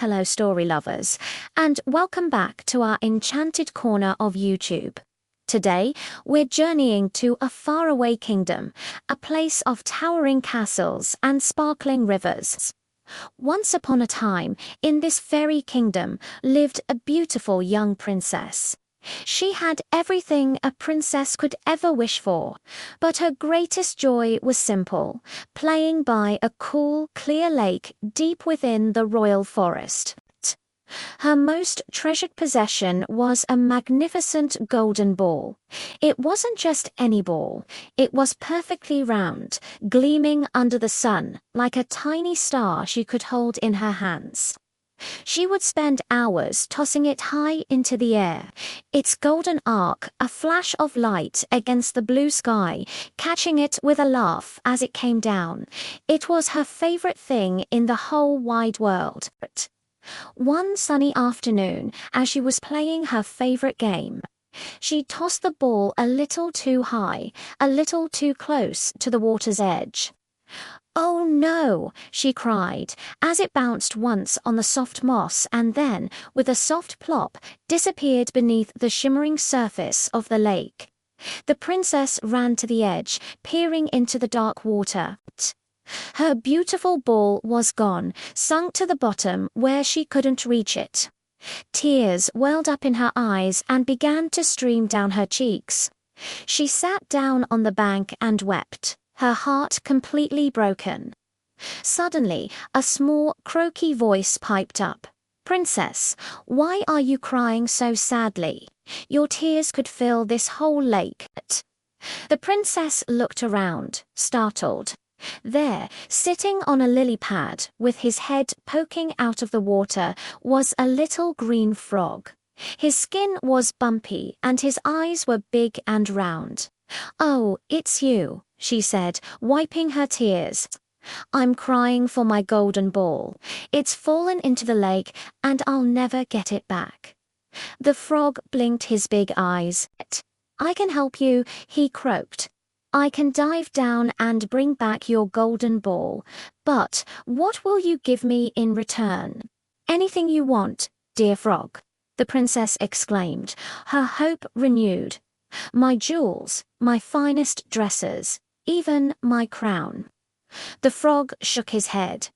hello story lovers, and welcome back to our enchanted corner of YouTube. Today, we're journeying to a faraway kingdom, a place of towering castles and sparkling rivers. Once upon a time, in this fairy kingdom, lived a beautiful young princess. She had everything a princess could ever wish for, but her greatest joy was simple, playing by a cool, clear lake deep within the royal forest. Her most treasured possession was a magnificent golden ball. It wasn't just any ball, it was perfectly round, gleaming under the sun, like a tiny star she could hold in her hands. She would spend hours tossing it high into the air, its golden arc a flash of light against the blue sky, catching it with a laugh as it came down. It was her favorite thing in the whole wide world. One sunny afternoon, as she was playing her favorite game, she tossed the ball a little too high, a little too close to the water's edge. "Oh no!" she cried, as it bounced once on the soft moss and then, with a soft plop, disappeared beneath the shimmering surface of the lake. The princess ran to the edge, peering into the dark water. Her beautiful ball was gone, sunk to the bottom where she couldn't reach it. Tears welled up in her eyes and began to stream down her cheeks. She sat down on the bank and wept, her heart completely broken. Suddenly, a small, croaky voice piped up. "Princess, why are you crying so sadly? Your tears could fill this whole lake." The princess looked around, startled. There, sitting on a lily pad, with his head poking out of the water, was a little green frog. His skin was bumpy and his eyes were big and round. "Oh, it's you," she said, wiping her tears. "I'm crying for my golden ball. It's fallen into the lake and I'll never get it back." The frog blinked his big eyes. "I can help you," he croaked. "I can dive down and bring back your golden ball. But what will you give me in return?" "Anything you want, dear frog," the princess exclaimed, her hope renewed. "My jewels, my finest dresses, even my crown." The frog shook his head.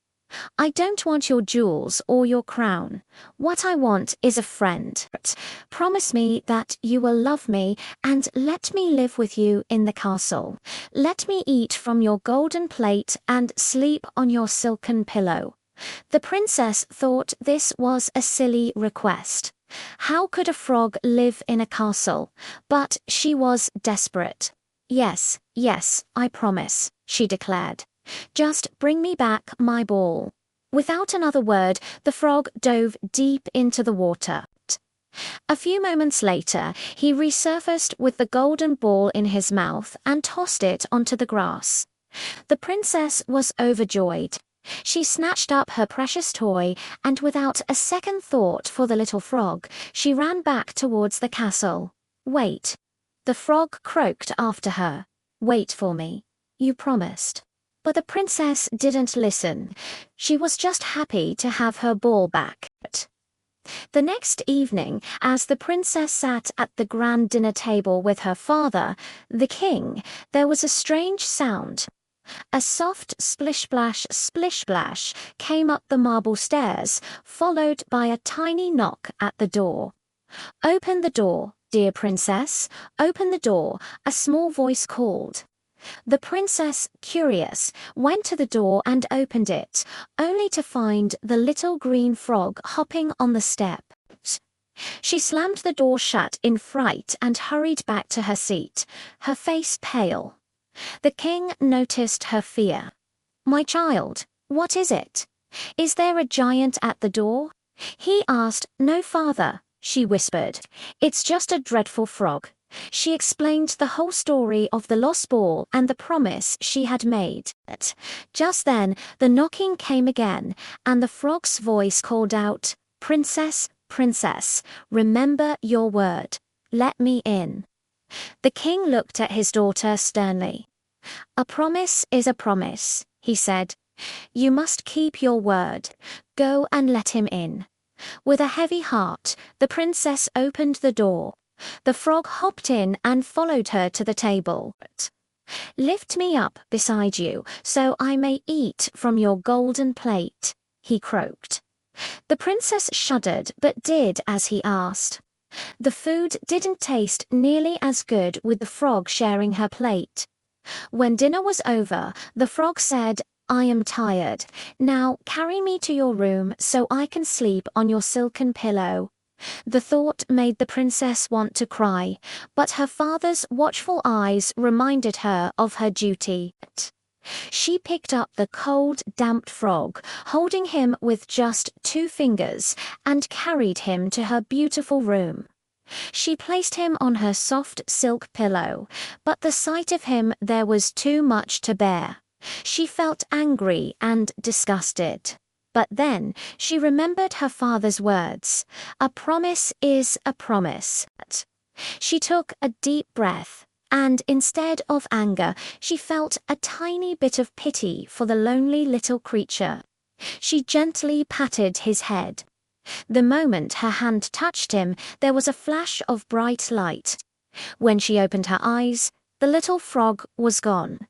"I don't want your jewels or your crown. What I want is a friend. Promise me that you will love me and let me live with you in the castle. Let me eat from your golden plate and sleep on your silken pillow." The princess thought this was a silly request. How could a frog live in a castle? But she was desperate. "Yes, yes, I promise," she declared. "Just bring me back my ball." Without another word, the frog dove deep into the water. A few moments later, he resurfaced with the golden ball in his mouth and tossed it onto the grass. The princess was overjoyed. She snatched up her precious toy, and without a second thought for the little frog, she ran back towards the castle. "Wait," the frog croaked after her. "Wait for me. You promised." But the princess didn't listen. She was just happy to have her ball back. The next evening, as the princess sat at the grand dinner table with her father, the king, there was a strange sound. A soft splish-splash came up the marble stairs, followed by a tiny knock at the door. "Open the door, dear princess, open the door," a small voice called. The princess, curious, went to the door and opened it, only to find the little green frog hopping on the steps. She slammed the door shut in fright and hurried back to her seat, her face pale. The king noticed her fear. "My child, what is it? Is there a giant at the door?" He asked. "No, father," she whispered. "It's just a dreadful frog." She explained the whole story of the lost ball and the promise she had made. Just then, the knocking came again, and the frog's voice called out, "Princess, princess, remember your word. Let me in." The king looked at his daughter sternly. "A promise is a promise," he said. You must keep your word. Go and let him in." With a heavy heart, the princess opened the door. The frog hopped in and followed her to the table. "Lift me up beside you, so I may eat from your golden plate," he croaked. The princess shuddered but did as he asked. The food didn't taste nearly as good with the frog sharing her plate. When dinner was over, the frog said, "I am tired. Now carry me to your room so I can sleep on your silken pillow." The thought made the princess want to cry, but her father's watchful eyes reminded her of her duty. She picked up the cold, damp frog, holding him with just 2 fingers, and carried him to her beautiful room. She placed him on her soft silk pillow, but the sight of him there was too much to bear. She felt angry and disgusted. But then she remembered her father's words, "A promise is a promise." She took a deep breath, and instead of anger, she felt a tiny bit of pity for the lonely little creature. She gently patted his head. The moment her hand touched him, there was a flash of bright light. When she opened her eyes, the little frog was gone.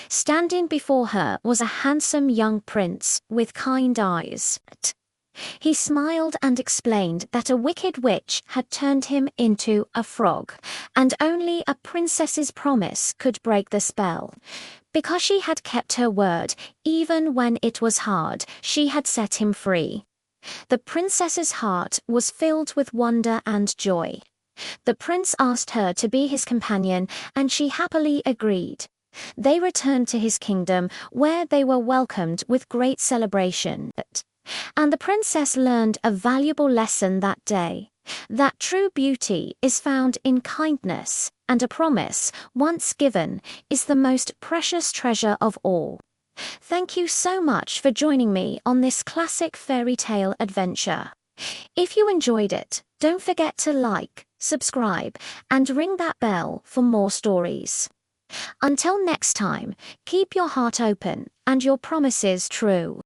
Standing before her was a handsome young prince with kind eyes. He smiled and explained that a wicked witch had turned him into a frog, and only a princess's promise could break the spell. Because she had kept her word, even when it was hard, she had set him free. The princess's heart was filled with wonder and joy. The prince asked her to be his companion, and she happily agreed. They returned to his kingdom, where they were welcomed with great celebration. And the princess learned a valuable lesson that day, that true beauty is found in kindness, and a promise, once given, is the most precious treasure of all. Thank you so much for joining me on this classic fairy tale adventure. If you enjoyed it, don't forget to like, subscribe, and ring that bell for more stories. Until next time, keep your heart open and your promises true.